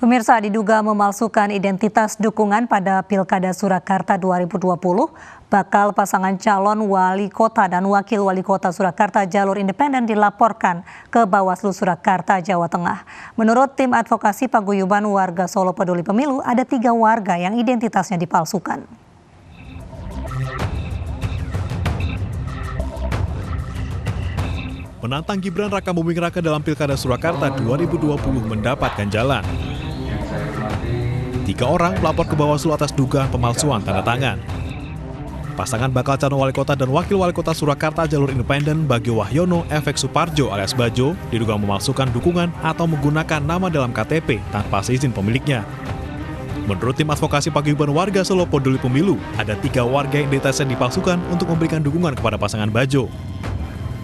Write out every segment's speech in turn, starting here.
Pemirsa, diduga memalsukan identitas dukungan pada Pilkada Surakarta 2020, bakal pasangan calon wali kota dan wakil wali kota Surakarta jalur independen dilaporkan ke Bawaslu Surakarta, Jawa Tengah. Menurut tim advokasi paguyuban warga Solo Peduli Pemilu, ada 3 warga yang identitasnya dipalsukan. Menantang Gibran Raka Buming Raka dalam Pilkada Surakarta 2020 mendapatkan jalan. 3 orang melapor ke Bawaslu atas dugaan pemalsuan tanda tangan. Pasangan bakal calon wali kota dan wakil wali kota Surakarta jalur independen Bagio Wahyono Efek Suparjo alias Bajo diduga memalsukan dukungan atau menggunakan nama dalam KTP tanpa seizin pemiliknya. Menurut tim advokasi paguyuban warga Solo Peduli Pemilu, ada 3 warga yang identitasnya dipalsukan untuk memberikan dukungan kepada pasangan Bajo.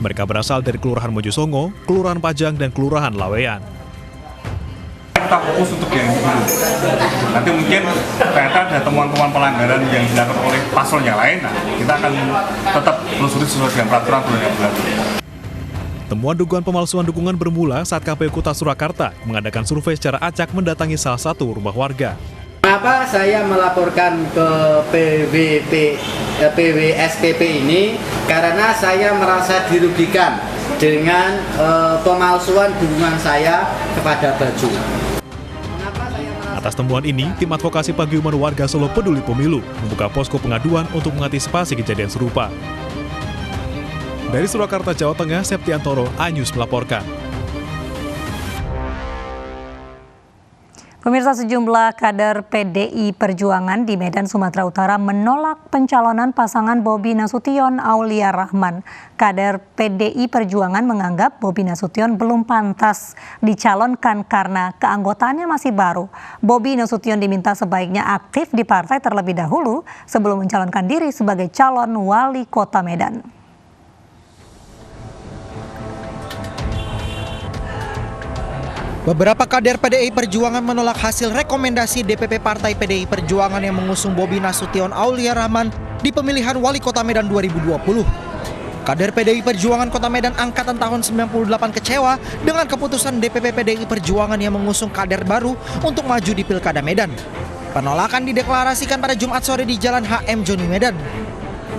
Mereka berasal dari Kelurahan Mojosongo, Kelurahan Pajang, dan Kelurahan Laweyan. Kita fokus untuk yang dulu. Nanti mungkin ternyata ada temuan-temuan pelanggaran yang dilakukan oleh paslon yang lain, nah kita akan tetap telusuri sesuai dengan peraturan yang berlaku. Temuan dugaan pemalsuan dukungan bermula saat KPU Kota Surakarta mengadakan survei secara acak mendatangi salah satu rumah warga. Mengapa saya melaporkan ke PWSPP ini? Karena saya merasa dirugikan dengan pemalsuan dukungan saya kepada Bajo. Atas temuan ini, tim advokasi paguyuban warga Solo Peduli Pemilu membuka posko pengaduan untuk mengantisipasi kejadian serupa. Dari Surakarta, Jawa Tengah, Septiantoro, iNews melaporkan. Pemirsa, sejumlah kader PDI Perjuangan di Medan, Sumatera Utara menolak pencalonan pasangan Bobi Nasution Aulia Rahman. Kader PDI Perjuangan menganggap Bobi Nasution belum pantas dicalonkan karena keanggotaannya masih baru. Bobi Nasution diminta sebaiknya aktif di partai terlebih dahulu sebelum mencalonkan diri sebagai calon wali kota Medan. Beberapa kader PDI Perjuangan menolak hasil rekomendasi DPP Partai PDI Perjuangan yang mengusung Bobi Nasution Aulia Rahman di pemilihan wali kota Medan 2020. Kader PDI Perjuangan Kota Medan angkatan tahun 98 kecewa dengan keputusan DPP PDI Perjuangan yang mengusung kader baru untuk maju di Pilkada Medan. Penolakan dideklarasikan pada Jumat sore di Jalan HM Joni Medan.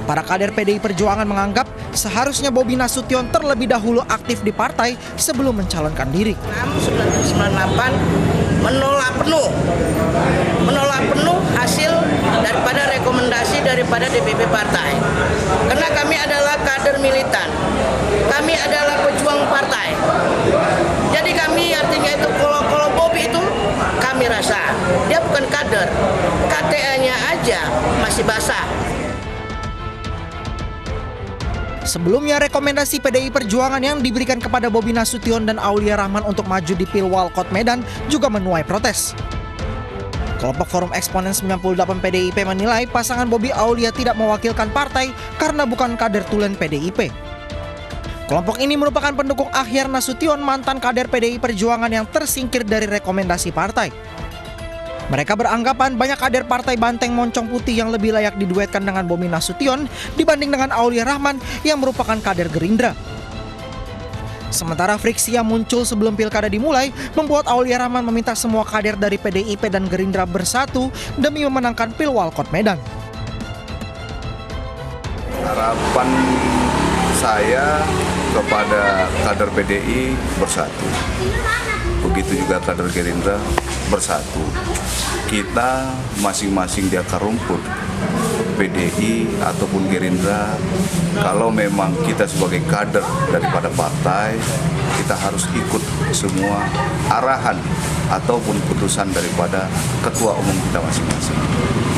Para kader PDI Perjuangan menganggap seharusnya Bobi Nasution terlebih dahulu aktif di partai sebelum mencalonkan diri. 1998 menolak penuh hasil daripada rekomendasi daripada DPP partai. Karena kami adalah kader militan, kami adalah pejuang partai. Jadi kami artinya itu kalau Bobi itu kami rasa dia bukan kader, KTA-nya aja masih basah. Sebelumnya, rekomendasi PDI Perjuangan yang diberikan kepada Bobi Nasution dan Aulia Rahman untuk maju di Pilwalkot Medan juga menuai protes. Kelompok Forum Eksponen 98 PDIP menilai pasangan Bobi Aulia tidak mewakilkan partai karena bukan kader tulen PDIP. Kelompok ini merupakan pendukung Akhyar Nasution, mantan kader PDI Perjuangan yang tersingkir dari rekomendasi partai. Mereka beranggapan banyak kader partai Banteng Moncong Putih yang lebih layak diduetkan dengan Bobi Nasution dibanding dengan Aulia Rahman yang merupakan kader Gerindra. Sementara friksi yang muncul sebelum pilkada dimulai membuat Aulia Rahman meminta semua kader dari PDIP dan Gerindra bersatu demi memenangkan Pilwalkot Medan. Harapan saya kepada kader PDI bersatu. Begitu juga kader Gerindra bersatu. Kita masing-masing di akar rumput, PDI ataupun Gerindra, kalau memang kita sebagai kader daripada partai, kita harus ikut semua arahan ataupun putusan daripada ketua umum kita masing-masing.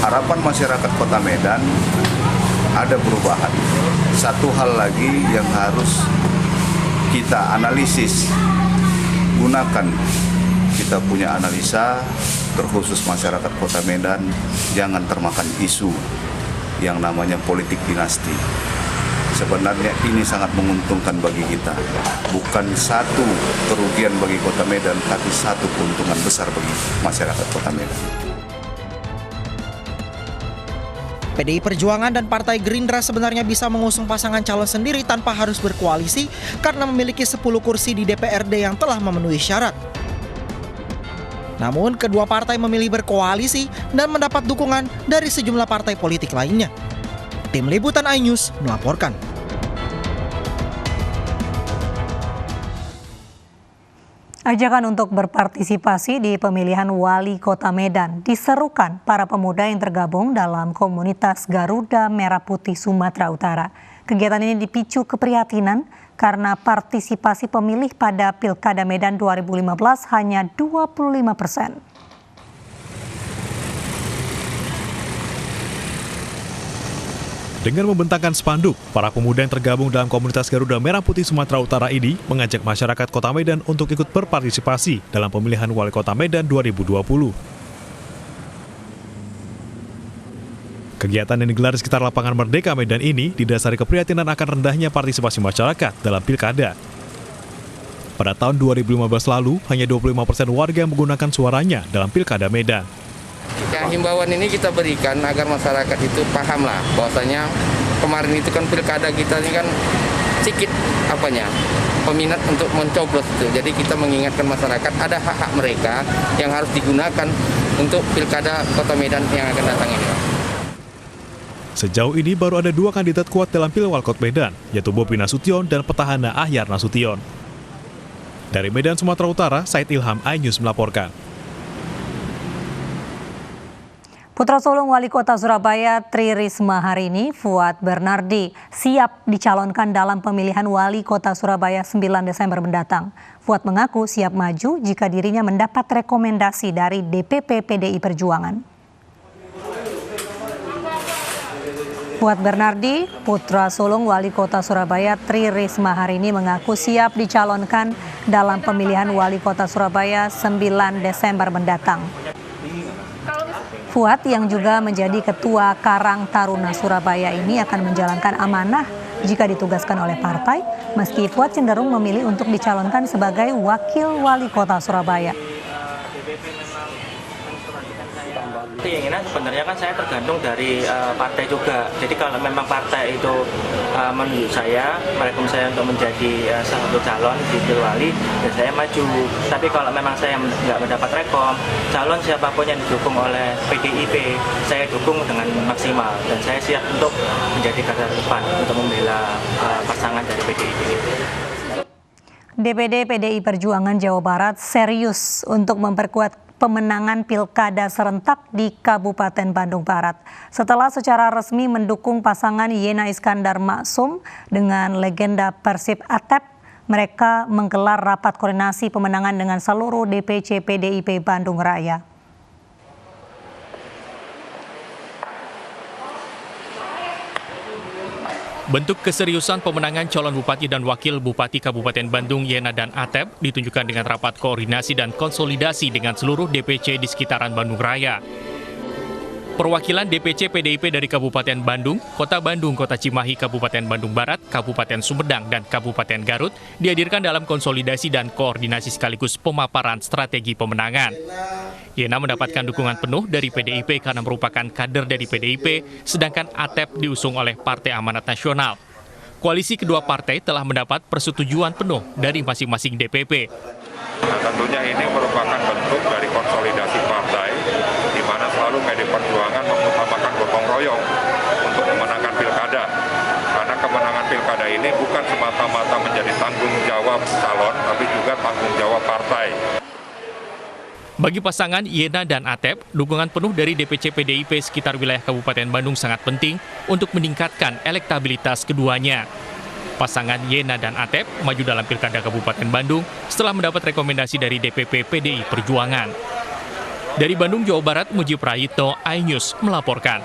Harapan masyarakat Kota Medan ada perubahan. Satu hal lagi yang harus kita analisis, gunakan kita punya analisa, terkhusus masyarakat Kota Medan, jangan termakan isu yang namanya politik dinasti. Sebenarnya ini sangat menguntungkan bagi kita. Bukan satu kerugian bagi Kota Medan, tapi satu keuntungan besar bagi masyarakat Kota Medan. PDI Perjuangan dan Partai Gerindra sebenarnya bisa mengusung pasangan calon sendiri tanpa harus berkoalisi karena memiliki 10 kursi di DPRD yang telah memenuhi syarat. Namun kedua partai memilih berkoalisi dan mendapat dukungan dari sejumlah partai politik lainnya. Tim Liputan iNews melaporkan. Ajakan untuk berpartisipasi di pemilihan wali kota Medan diserukan para pemuda yang tergabung dalam komunitas Garuda Merah Putih Sumatera Utara. Kegiatan ini dipicu keprihatinan karena partisipasi pemilih pada Pilkada Medan 2015 hanya 25%. Dengan membentangkan spanduk, para pemuda yang tergabung dalam komunitas Garuda Merah Putih Sumatera Utara ini mengajak masyarakat Kota Medan untuk ikut berpartisipasi dalam pemilihan Wali Kota Medan 2020. Kegiatan yang digelar di sekitar lapangan Merdeka Medan ini didasari keprihatinan akan rendahnya partisipasi masyarakat dalam pilkada. Pada tahun 2015 lalu, hanya 25% warga yang menggunakan suaranya dalam Pilkada Medan. Ya, himbauan ini kita berikan agar masyarakat itu paham lah bahwasanya kemarin itu kan pilkada kita ini kan sedikit peminat untuk mencoblos itu. Jadi kita mengingatkan masyarakat ada hak-hak mereka yang harus digunakan untuk pilkada Kota Medan yang akan datang ini. Sejauh ini baru ada 2 kandidat kuat dalam Pilwalkot Medan, yaitu Bobi Nasution dan petahana Ahyar Nasution. Dari Medan, Sumatera Utara, Said Ilham, iNews melaporkan. Putra sulung Wali Kota Surabaya Tri Risma hari ini, Fuad Bernardi, siap dicalonkan dalam pemilihan Wali Kota Surabaya 9 Desember mendatang. Fuad mengaku siap maju jika dirinya mendapat rekomendasi dari DPP PDI Perjuangan. Fuad Bernardi, putra sulung Wali Kota Surabaya Tri Risma hari ini mengaku siap dicalonkan dalam pemilihan Wali Kota Surabaya 9 Desember mendatang. Fuad yang juga menjadi Ketua Karang Taruna Surabaya ini akan menjalankan amanah jika ditugaskan oleh partai, meski Fuad cenderung memilih untuk dicalonkan sebagai Wakil Wali Kota Surabaya. Keinginan sebenarnya kan saya tergantung dari partai juga. Jadi kalau memang partai itu menunjuk saya, merekom saya untuk menjadi salah satu calon di Pilwali, ya saya maju. Tapi kalau memang saya nggak mendapat rekom, calon siapapun yang didukung oleh PDIP, saya dukung dengan maksimal. Dan saya siap untuk menjadi garda depan untuk membela pasangan dari PDIP. DPD PDI Perjuangan Jawa Barat serius untuk memperkuat pemenangan pilkada serentak di Kabupaten Bandung Barat. Setelah secara resmi mendukung pasangan Yena Iskandar Maksum dengan legenda Persib Atep, mereka menggelar rapat koordinasi pemenangan dengan seluruh DPC PDIP Bandung Raya. Bentuk keseriusan pemenangan calon bupati dan wakil bupati Kabupaten Bandung Yena dan Atep ditunjukkan dengan rapat koordinasi dan konsolidasi dengan seluruh DPC di sekitaran Bandung Raya. Perwakilan DPC PDIP dari Kabupaten Bandung, Kota Bandung, Kota Cimahi, Kabupaten Bandung Barat, Kabupaten Sumedang, dan Kabupaten Garut dihadirkan dalam konsolidasi dan koordinasi sekaligus pemaparan strategi pemenangan. Yena mendapatkan dukungan penuh dari PDIP karena merupakan kader dari PDIP, sedangkan Atep diusung oleh Partai Amanat Nasional. Koalisi kedua partai telah mendapat persetujuan penuh dari masing-masing DPP. Nah, tentunya ini merupakan bentuk dari konsolidasi partai, di mana selalu PD Perjuangan mengutamakan gotong royong untuk memenangkan pilkada. Karena kemenangan pilkada ini bukan semata-mata menjadi tanggung jawab calon, tapi juga tanggung jawab partai. Bagi pasangan Yena dan Atep, dukungan penuh dari DPC PDIP sekitar wilayah Kabupaten Bandung sangat penting untuk meningkatkan elektabilitas keduanya. Pasangan Yena dan Atep maju dalam Pilkada Kabupaten Bandung setelah mendapat rekomendasi dari DPP PDI Perjuangan. Dari Bandung, Jawa Barat, Mujib Prayitno, iNews melaporkan.